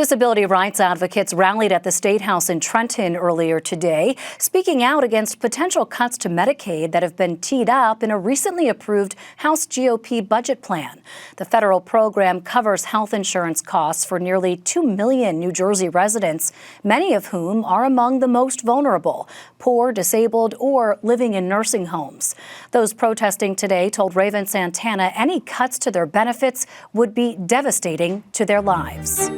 Disability rights advocates rallied at the State House in Trenton earlier today, speaking out against potential cuts to Medicaid that have been teed up in a recently approved House GOP budget plan. The federal program covers health insurance costs for nearly 2 million New Jersey residents, many of whom are among the most vulnerable, poor, disabled, or living in nursing homes. Those protesting today told Raven Santana any cuts to their benefits would be devastating to their lives.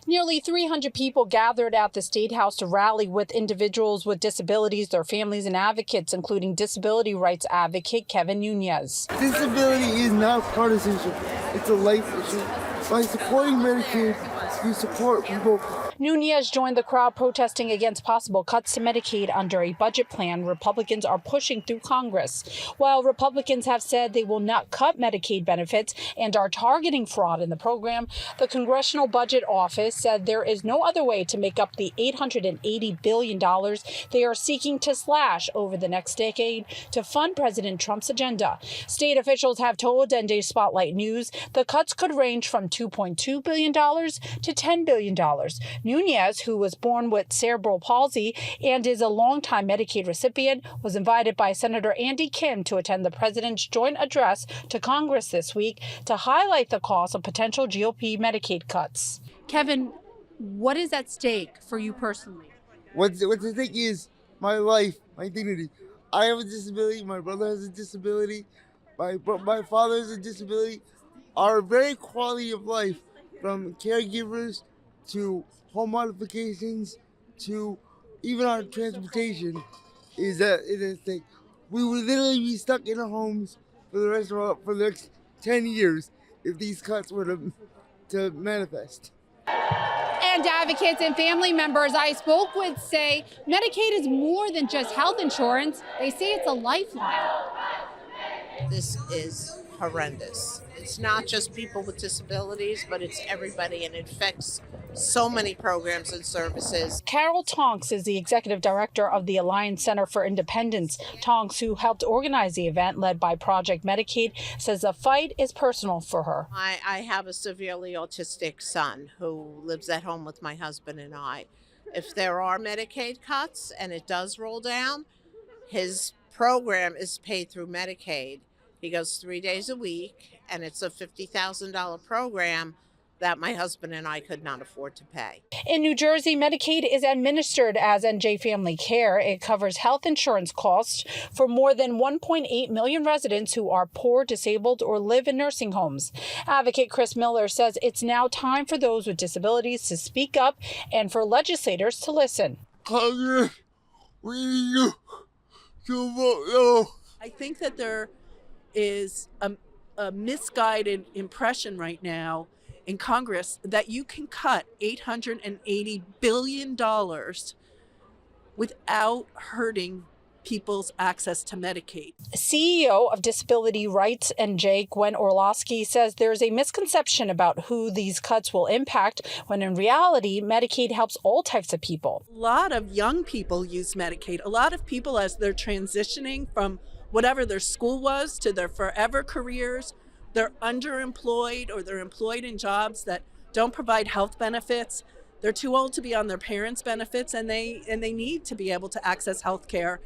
Nearly 300 people gathered at the State House to rally with individuals with disabilities, their families, and advocates, including disability rights advocate Kevin Nunez. Disability is not partisanship. It's a life issue. By supporting Medicaid, you support people. Nunez joined the crowd protesting against possible cuts to Medicaid under a budget plan Republicans are pushing through Congress. While Republicans have said they will not cut Medicaid benefits and are targeting fraud in the program, the Congressional Budget Office said there is no other way to make up the $880 billion they are seeking to slash over the next decade to fund President Trump's agenda. State officials have told NJ Spotlight News the cuts could range from $2.2 billion to $10 billion. Nunez, who was born with cerebral palsy and is a longtime Medicaid recipient, was invited by Senator Andy Kim to attend the president's joint address to Congress this week to highlight the cost of potential GOP Medicaid cuts. Kevin, what is at stake for you personally? What's at stake is my life, my dignity. I have a disability. My brother has a disability. My father has a disability. Our very quality of life, from caregivers to home modifications to even our transportation, is at stake. We would literally be stuck in our homes for the next 10 years if these cuts were to manifest. And advocates and family members I spoke with say Medicaid is more than just health insurance. They say it's a lifeline. This is horrendous. It's not just people with disabilities, but it's everybody, and it affects so many programs and services. Carol Tonks is the executive director of the Alliance Center for Independence. Tonks, who helped organize the event led by Project Medicaid, says the fight is personal for her. I have a severely autistic son who lives at home with my husband and I. If there are Medicaid cuts and it does roll down, his program is paid through Medicaid. He goes 3 days a week, and it's a $50,000 program that my husband and I could not afford to pay. In New Jersey, Medicaid is administered as NJ Family Care. It covers health insurance costs for more than 1.8 million residents who are poor, disabled, or live in nursing homes. Advocate Chris Miller says it's now time for those with disabilities to speak up and for legislators to listen. Congress, we need you to vote no. I think that there is a misguided impression right now in Congress that you can cut $880 billion without hurting people's access to Medicaid. CEO of Disability Rights NJ, Gwen Orlowski, says there's a misconception about who these cuts will impact, when in reality, Medicaid helps all types of people. A lot of young people use Medicaid. A lot of people, as they're transitioning from whatever their school was to their forever careers, they're underemployed or they're employed in jobs that don't provide health benefits. They're too old to be on their parents' benefits, and they need to be able to access health care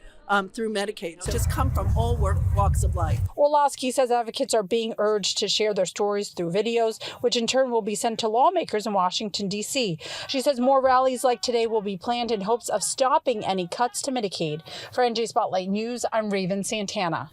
through Medicaid. So just come from all walks of life. Orlowski says advocates are being urged to share their stories through videos, which in turn will be sent to lawmakers in Washington, D.C. She says more rallies like today will be planned in hopes of stopping any cuts to Medicaid. For NJ Spotlight News, I'm Raven Santana.